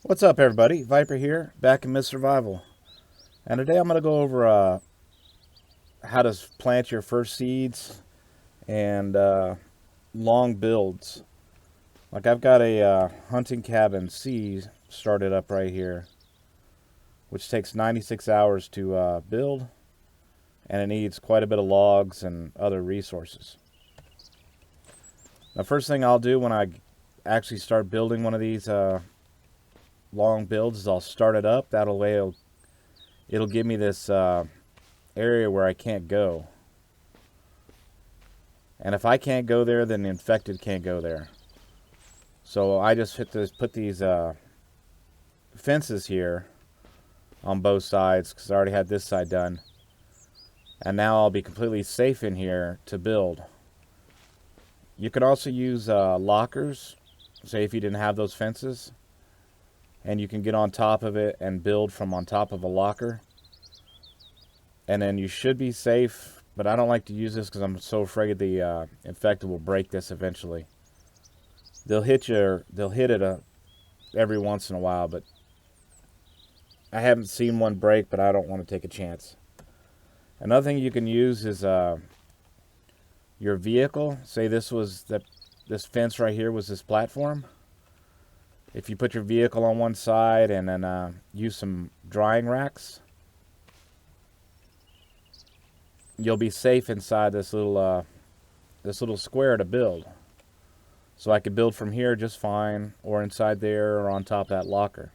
What's up, everybody? Viper here, back in Mid Survival. And today I'm going to go over how to plant your first seeds and long builds. Like I've got a hunting cabin C started up right here, which takes 96 hours to build, and it needs quite a bit of logs and other resources. The first thing I'll do when I actually start building one of these long builds is I'll start it up. That'll way it'll give me this area where I can't go. And if I can't go there, then the infected can't go there. So I just put these fences here on both sides because I already had this side done. And now I'll be completely safe in here to build. You could also use lockers, say if you didn't have those fences. And you can get on top of it and build from on top of a locker. And then you should be safe, but I don't like to use this because I'm so afraid the infected will break this eventually. They'll hit it every once in a while, but I haven't seen one break, but I don't want to take a chance. Another thing you can use is your vehicle. Say this fence right here was this platform. If you put your vehicle on one side and then use some drying racks, you'll be safe inside this little square to build. So I could build from here just fine, or inside there, or on top of that locker.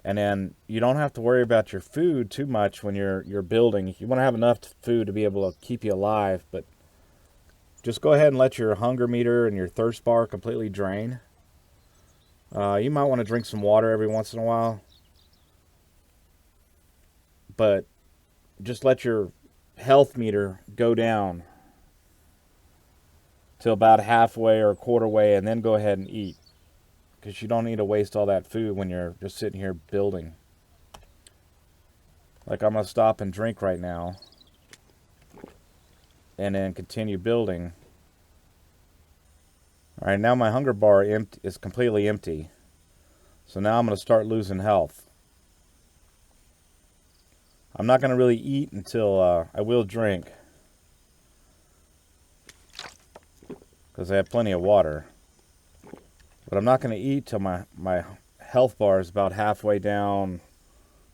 And then you don't have to worry about your food too much when you're building. You want to have enough food to be able to keep you alive, but just go ahead and let your hunger meter and your thirst bar completely drain. You might want to drink some water every once in a while. But just let your health meter go down till about halfway or a quarter way, and then go ahead and eat. Because you don't need to waste all that food when you're just sitting here building. Like I'm going to stop and drink right now. And then continue building. Alright, now my hunger bar is completely empty. So now I'm going to start losing health. I'm not going to really eat until I will drink. Because I have plenty of water. But I'm not going to eat till my health bar is about halfway down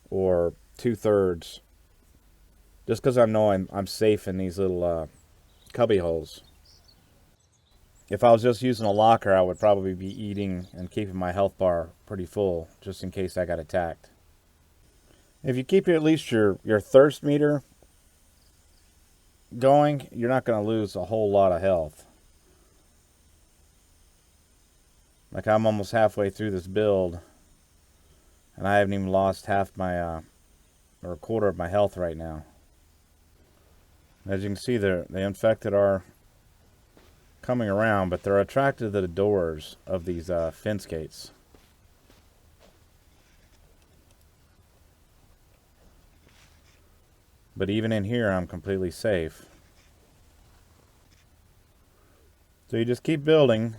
or 2/3. Just because I know I'm safe in these little cubby holes. If I was just using a locker, I would probably be eating and keeping my health bar pretty full, just in case I got attacked. If you keep at least your thirst meter going, you're not going to lose a whole lot of health. Like I'm almost halfway through this build, and I haven't even lost half my, or a quarter of my health right now. As you can see, the infected are coming around, but they're attracted to the doors of these fence gates. But even in here, I'm completely safe. So you just keep building,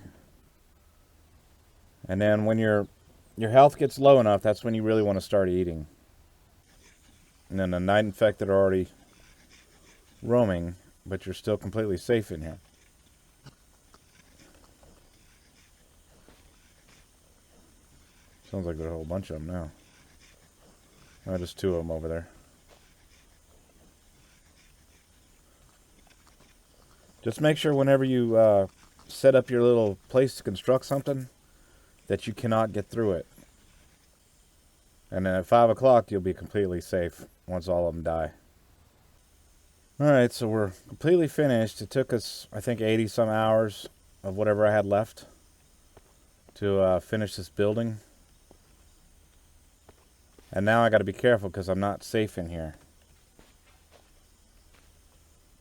and then when your health gets low enough, that's when you really want to start eating. And then the night infected are already roaming, but you're still completely safe in here. Sounds like there's a whole bunch of them now. Oh, just 2 of them over there. Just make sure whenever you set up your little place to construct something that you cannot get through it. And then at 5 o'clock you'll be completely safe once all of them die. Alright, so we're completely finished. It took us, I think, 80 some hours of whatever I had left to finish this building. And now I got to be careful because I'm not safe in here.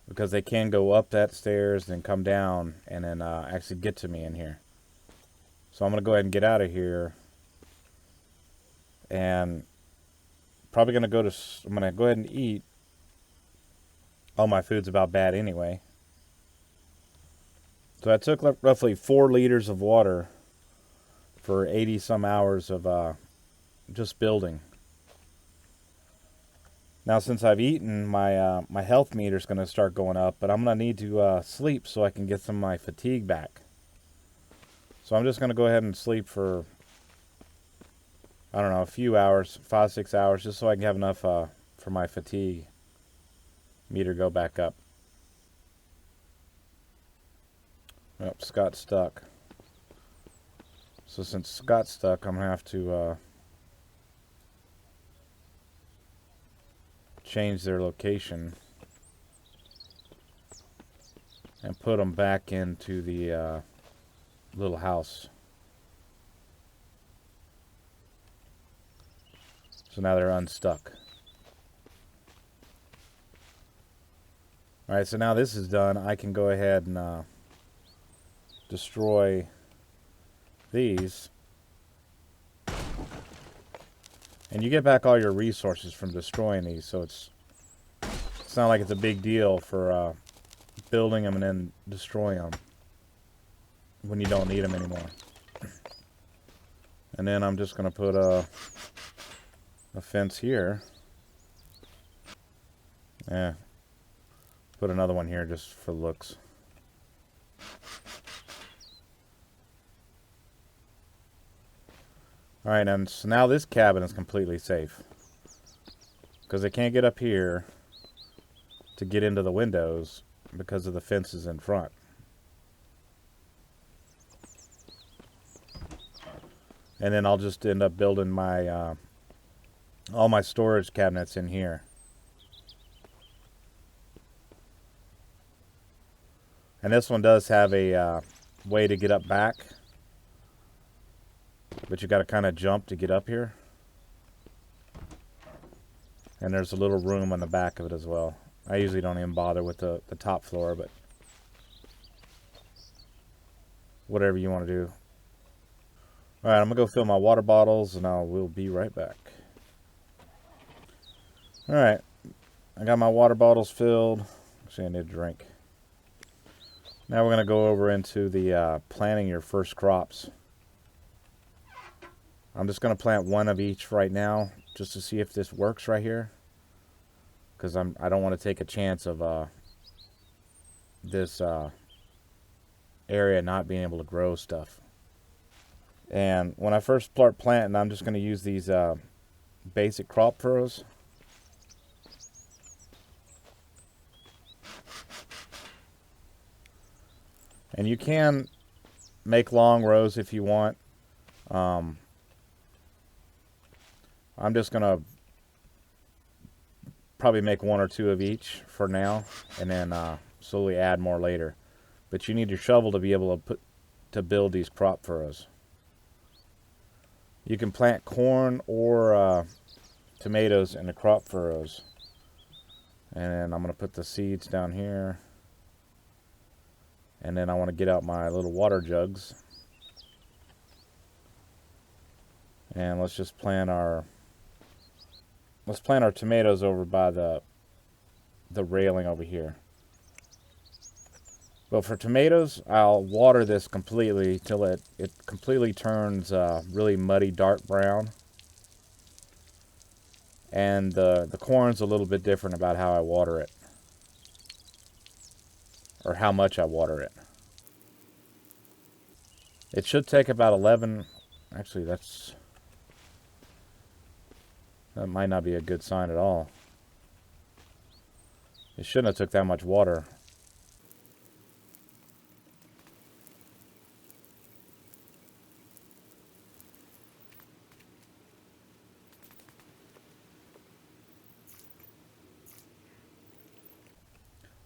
Because they can go up that stairs, then come down, and then actually get to me in here. So I'm going to go ahead and get out of here. And probably going to I'm going to go ahead and eat. All my food's about bad anyway. So I took roughly 4 liters of water for 80 some hours of just building. Now since I've eaten, my health meter is going to start going up, but I'm going to need to sleep so I can get some of my fatigue back. So I'm just going to go ahead and sleep for, I don't know, a few hours, 5-6 hours, just so I can have enough for my fatigue meter go back up. Oh, Scott's stuck. So since Scott's stuck, I'm going to have to change their location and put them back into the little house. So now they're unstuck. Alright, so now this is done, I can go ahead and destroy these. And you get back all your resources from destroying these, so it's not like it's a big deal for building them and then destroying them when you don't need them anymore. And then I'm just going to put a fence here. Put another one here just for looks. Alright, and so now this cabin is completely safe. Because they can't get up here to get into the windows because of the fences in front. And then I'll just end up building my all my storage cabinets in here. And this one does have a way to get up back, but you got to kind of jump to get up here. And there's a little room on the back of it as well. I usually don't even bother with the top floor, but whatever you want to do. Alright, I'm going to go fill my water bottles and we'll be right back. Alright, I got my water bottles filled. Actually, I need a drink. Now we're going to go over into the planting your first crops. I'm just going to plant one of each right now, just to see if this works right here. Because I don't want to take a chance of this area not being able to grow stuff. And when I first start planting, I'm just going to use these basic crop furrows. And you can make long rows if you want. I'm just going to probably make one or two of each for now, and then slowly add more later. But you need your shovel to be able to build these crop furrows. You can plant corn or tomatoes in the crop furrows. And then I'm going to put the seeds down here. And then I want to get out my little water jugs. And let's just plant our tomatoes over by the railing over here. But for tomatoes, I'll water this completely till it completely turns really muddy dark brown. And the corn's a little bit different about how I water it. Or how much I water it. It should take about 11... Actually, that might not be a good sign at all. It shouldn't have took that much water.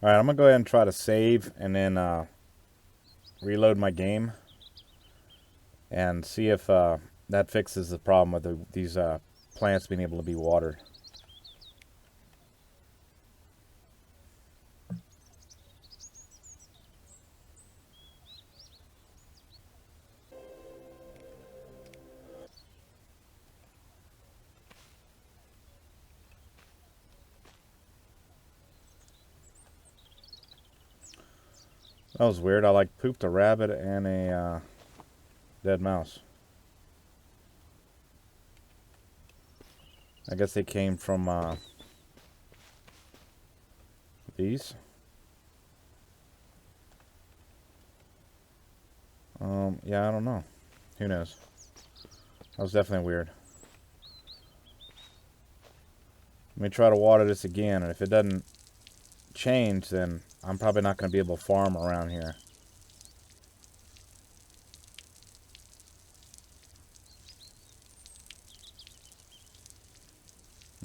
Alright, I'm going to go ahead and try to save and then reload my game and see if that fixes the problem with these plants being able to be watered. That was weird. I like pooped a rabbit and a dead mouse. I guess they came from these. Yeah, I don't know. Who knows? That was definitely weird. Let me try to water this again, and if it doesn't change, then I'm probably not going to be able to farm around here.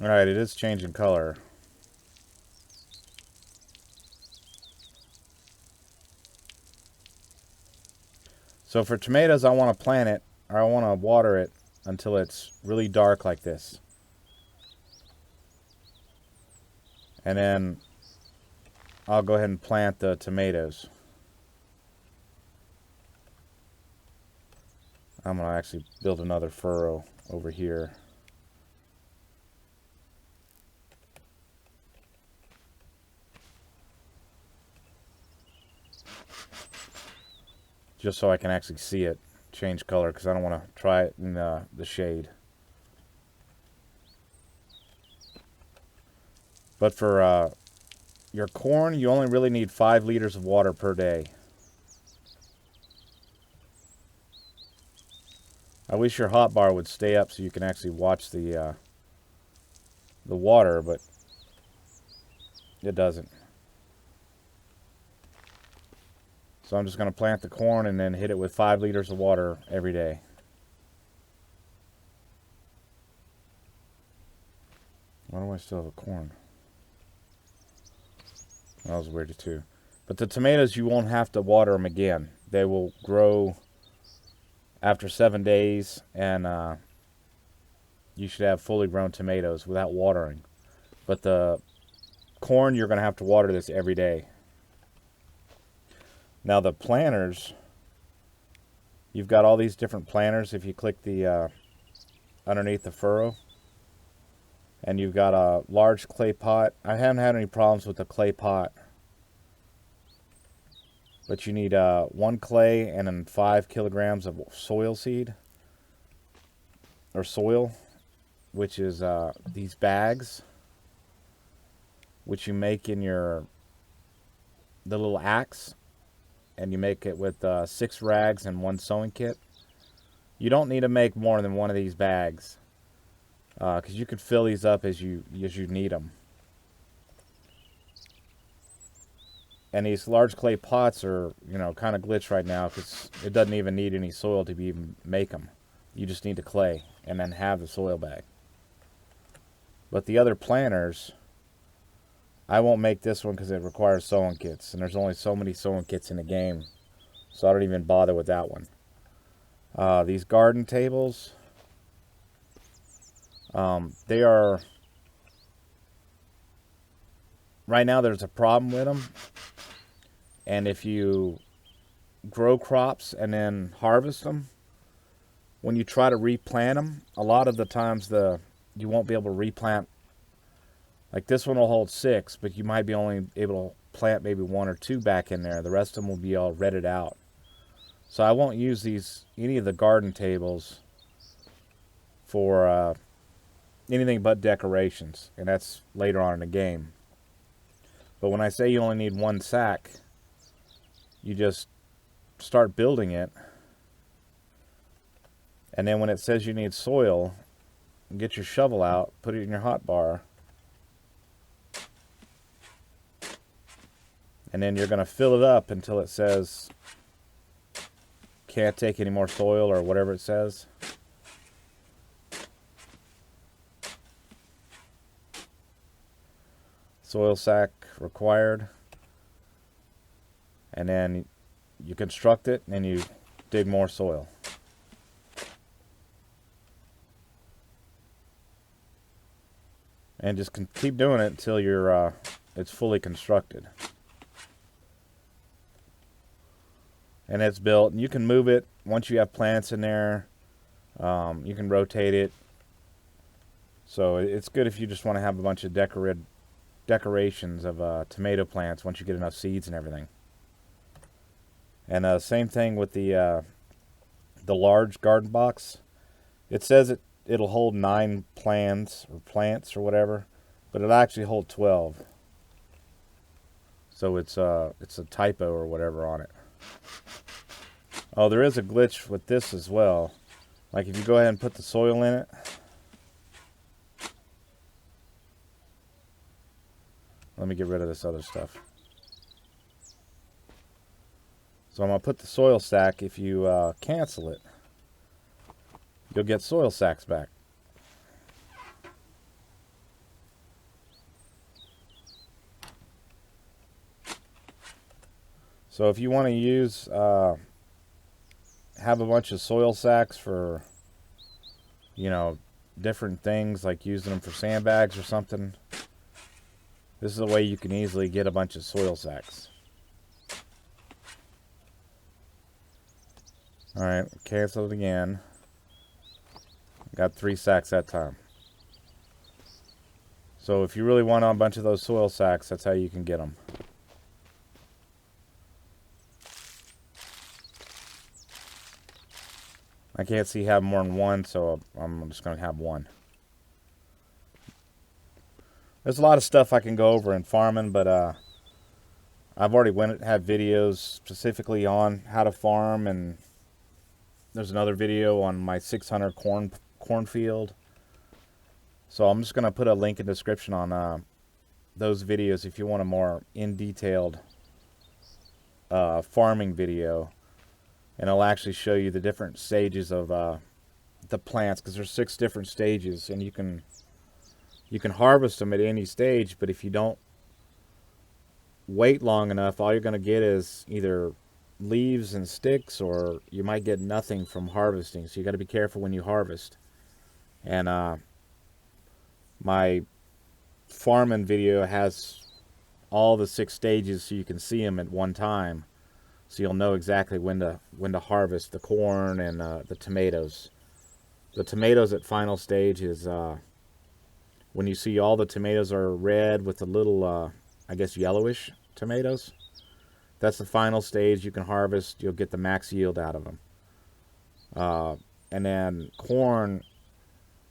Alright, it is changing color. So for tomatoes, I want to plant it, or I want to water it until it's really dark like this. And then I'll go ahead and plant the tomatoes. I'm going to actually build another furrow over here. Just so I can actually see it change color, because I don't want to try it in the shade. But for your corn, you only really need 5 liters of water per day. I wish your hotbar would stay up so you can actually watch the water, but it doesn't. So I'm just going to plant the corn and then hit it with 5 liters of water every day. Why do I still have a corn? That was weird too. But the tomatoes, you won't have to water them again. They will grow after 7 days, and you should have fully grown tomatoes without watering. But the corn, you're going to have to water this every day. Now the planters, you've got all these different planters. If you click the underneath the furrow, and you've got a large clay pot. I haven't had any problems with the clay pot, but you need 1 clay and then 5 kilograms of soil seed, or soil, which is these bags, which you make in the little axe, and you make it with 6 rags and 1 sewing kit. You don't need to make more than 1 of these bags, because you could fill these up as you need them. And these large clay pots are, kind of glitched right now, because it doesn't even need any soil to even make them. You just need the clay and then have the soil bag. But the other planters, I won't make this one because it requires sewing kits, and there's only so many sewing kits in the game, so I don't even bother with that one. These garden tables, they are, right now there's a problem with them, and if you grow crops and then harvest them, when you try to replant them, a lot of the times you won't be able to replant. Like this one will hold 6, but you might be only able to plant maybe 1 or 2 back in there. The rest of them will be all redded out. So I won't use any of the garden tables for anything but decorations, and that's later on in the game. But when I say you only need 1 sack, you just start building it, and then when it says you need soil, get your shovel out, put it in your hotbar, and then you're going to fill it up until it says can't take any more soil, or whatever it says. Soil sack required. And then you construct it and you dig more soil. And just keep doing it until it's fully constructed. And it's built, and you can move it once you have plants in there. You can rotate it. So it's good if you just want to have a bunch of decorations of tomato plants once you get enough seeds and everything. And same thing with the large garden box. It says it'll hold 9 plants or whatever, but it'll actually hold 12. So it's a typo or whatever on it. Oh, there is a glitch with this as well. Like if you go ahead and put the soil in it. Let me get rid of this other stuff. So I'm going to put the soil sack. If you cancel it, you'll get soil sacks back. So if you want to use, have a bunch of soil sacks for, you know, different things, like using them for sandbags or something, this is a way you can easily get a bunch of soil sacks. Alright, cancel it again. Got 3 sacks that time. So if you really want a bunch of those soil sacks, that's how you can get them. I can't see having more than one, so I'm just going to have one. There's a lot of stuff I can go over in farming, but I've already had videos specifically on how to farm, and there's another video on my 600 cornfield. So I'm just going to put a link in the description on those videos if you want a more in-detailed farming video. And I'll actually show you the different stages of the plants, because there's 6 different stages, and you can harvest them at any stage. But if you don't wait long enough, all you're going to get is either leaves and sticks, or you might get nothing from harvesting. So you got to be careful when you harvest. And my farming video has all the 6 stages, so you can see them at one time. So you'll know exactly when to harvest the corn and the tomatoes. The tomatoes at final stage is when you see all the tomatoes are red with a little, I guess, yellowish tomatoes. That's the final stage. You can harvest. You'll get the max yield out of them. And then corn,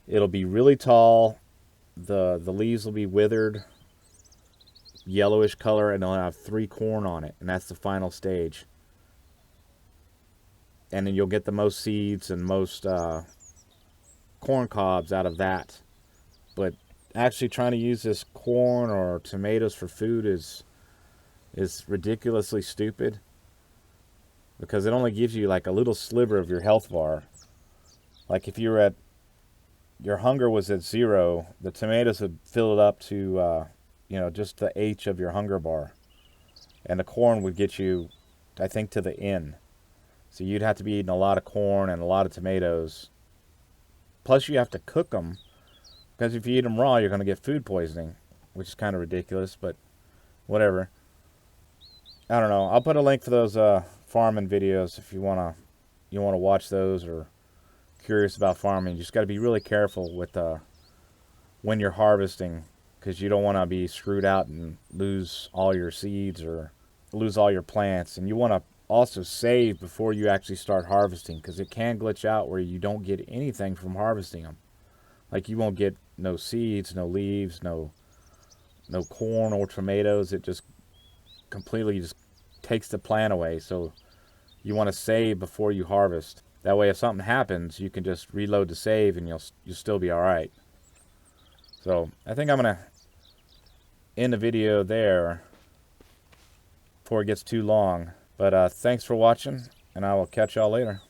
it'll be really tall. The leaves will be withered, yellowish color, and they'll have 3 corn on it, and that's the final stage. And then you'll get the most seeds and most corn cobs out of that. But actually trying to use this corn or tomatoes for food is ridiculously stupid, because it only gives you like a little sliver of your health bar. Like if your hunger was at 0, the tomatoes would fill it up to you know, just the H of your hunger bar, and the corn would get you, I think, to the N. So you'd have to be eating a lot of corn and a lot of tomatoes. Plus you have to cook them, because if you eat them raw, you're going to get food poisoning, which is kind of ridiculous, but whatever. I don't know. I'll put a link for those farming videos if you want to watch those, or curious about farming. You just got to be really careful with when you're harvesting, because you don't want to be screwed out and lose all your seeds or lose all your plants. And you want to also save before you actually start harvesting, because it can glitch out where you don't get anything from harvesting them. Like you won't get no seeds, no leaves, no corn or tomatoes. It just completely just takes the plant away. So you want to save before you harvest. That way if something happens, you can just reload the save and you'll still be alright. So I think I'm going to end the video there before it gets too long. But thanks for watching, and I will catch y'all later.